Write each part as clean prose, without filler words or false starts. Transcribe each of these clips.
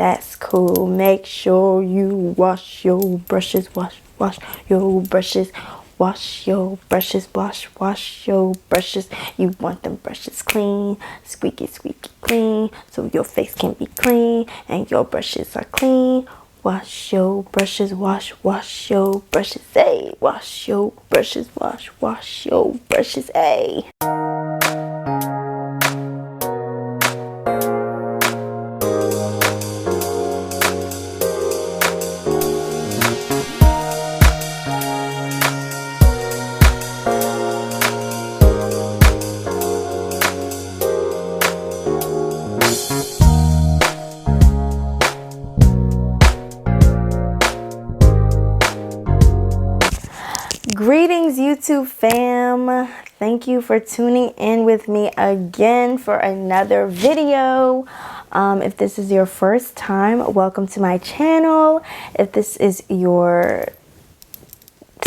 that's cool. Make sure you wash your brushes. Wash your brushes. Wash your brushes. Wash your brushes. You want them brushes clean, squeaky clean, so your face can be clean and your brushes are clean. Wash your brushes. Wash your brushes. Hey, wash your brushes. Wash your brushes. Hey. Greetings, YouTube fam. Thank you for tuning in with me again for another video. If this is your first time, welcome to my channel. If this is your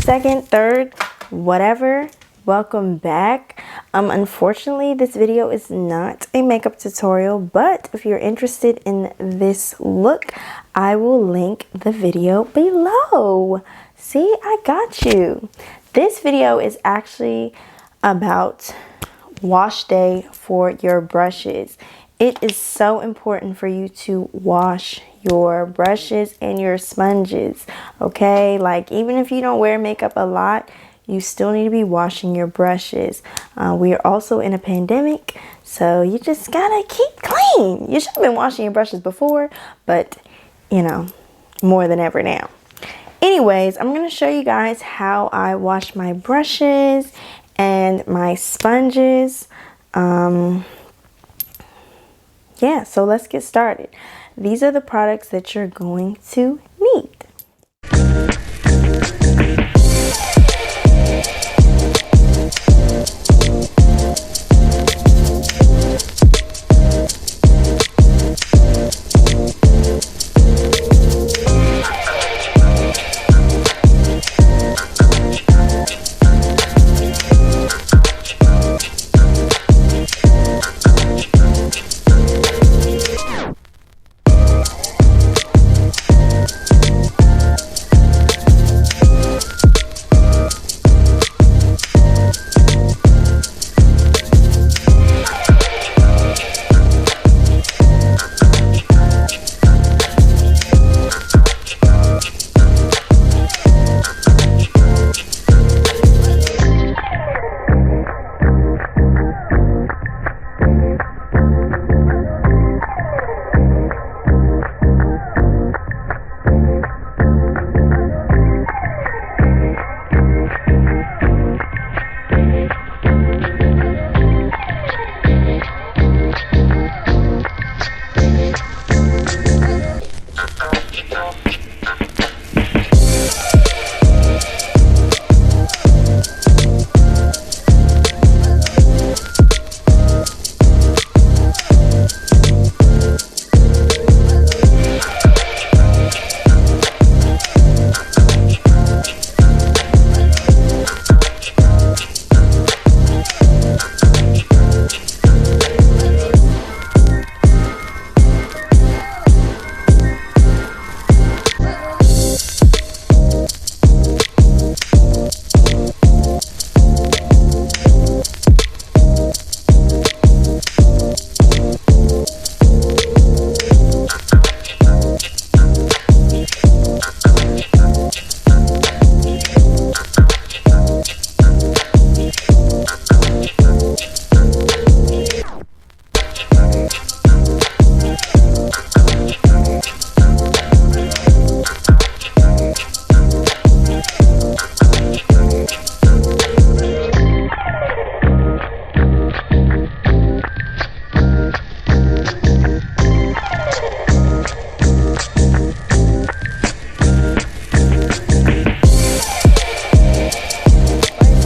second, third, whatever, welcome back. Unfortunately, this video is not a makeup tutorial, but if you're interested in this look, I will link the video below. See, I got you. This video is actually about wash day for your brushes. It is so important for you to wash your brushes and your sponges, okay? Like, even if you don't wear makeup a lot, you still need to be washing your brushes. We are also in a pandemic, so you just gotta keep clean. You should have been washing your brushes before, but you know, more than ever now. Anyways, I'm going to show you guys how I wash my brushes and my sponges. Yeah, so let's get started. These are the products that you're going to need.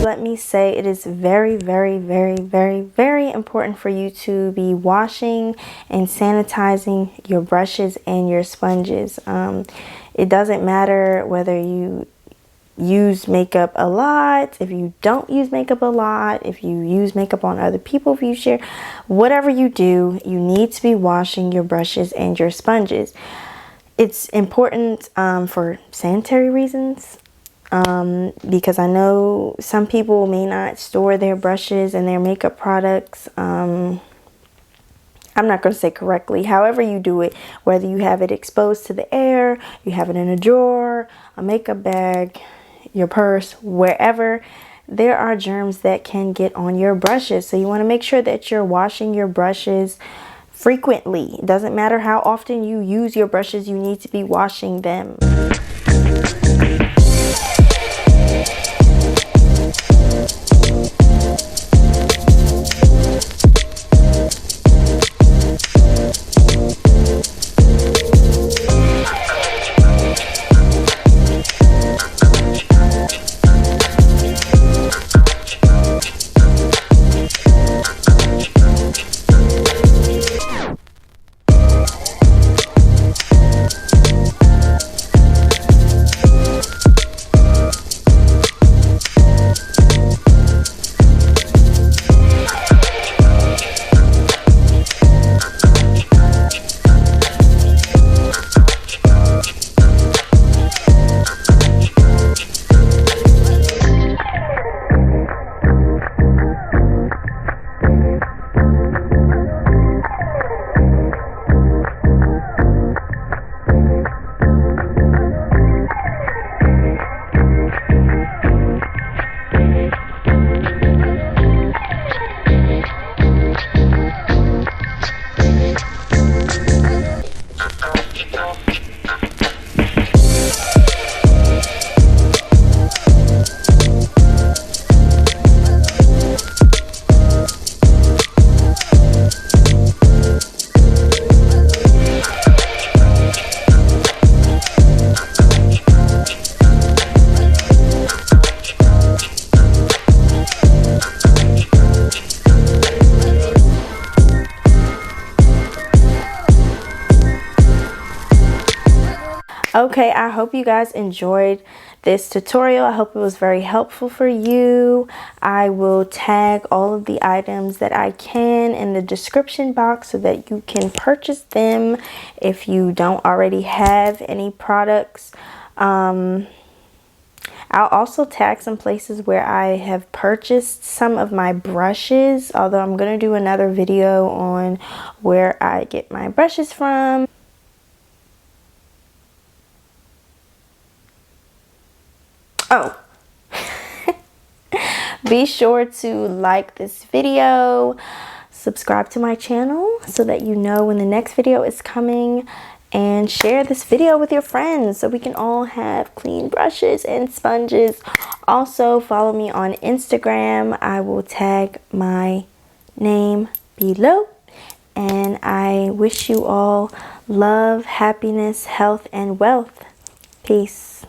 Let me say it is very important for you to be washing and sanitizing your brushes and your sponges. It doesn't matter whether you use makeup a lot, if you don't use makeup a lot, if you use makeup on other people, if you share, whatever you do, you need to be washing your brushes and your sponges. It's important for sanitary reasons, because I know some people may not store their brushes and their makeup products. I'm not going to say correctly. However you do it, whether you have it exposed to the air, you have it in a drawer, a makeup bag, your purse, wherever, there are germs that can get on your brushes. So you want to make sure that you're washing your brushes frequently. It doesn't matter how often you use your brushes, you need to be washing them. Okay, I hope you guys enjoyed this tutorial. I hope it was very helpful for you. I will tag all of the items that I can in the description box so that you can purchase them if you don't already have any products. I'll also tag some places where I have purchased some of my brushes, although I'm going to do another video on where I get my brushes from. Oh, be sure to like this video, subscribe to my channel so that you know when the next video is coming, and share this video with your friends so we can all have clean brushes and sponges. Also, follow me on Instagram. I will tag my name below. And I wish you all love, happiness, health, and wealth. Peace.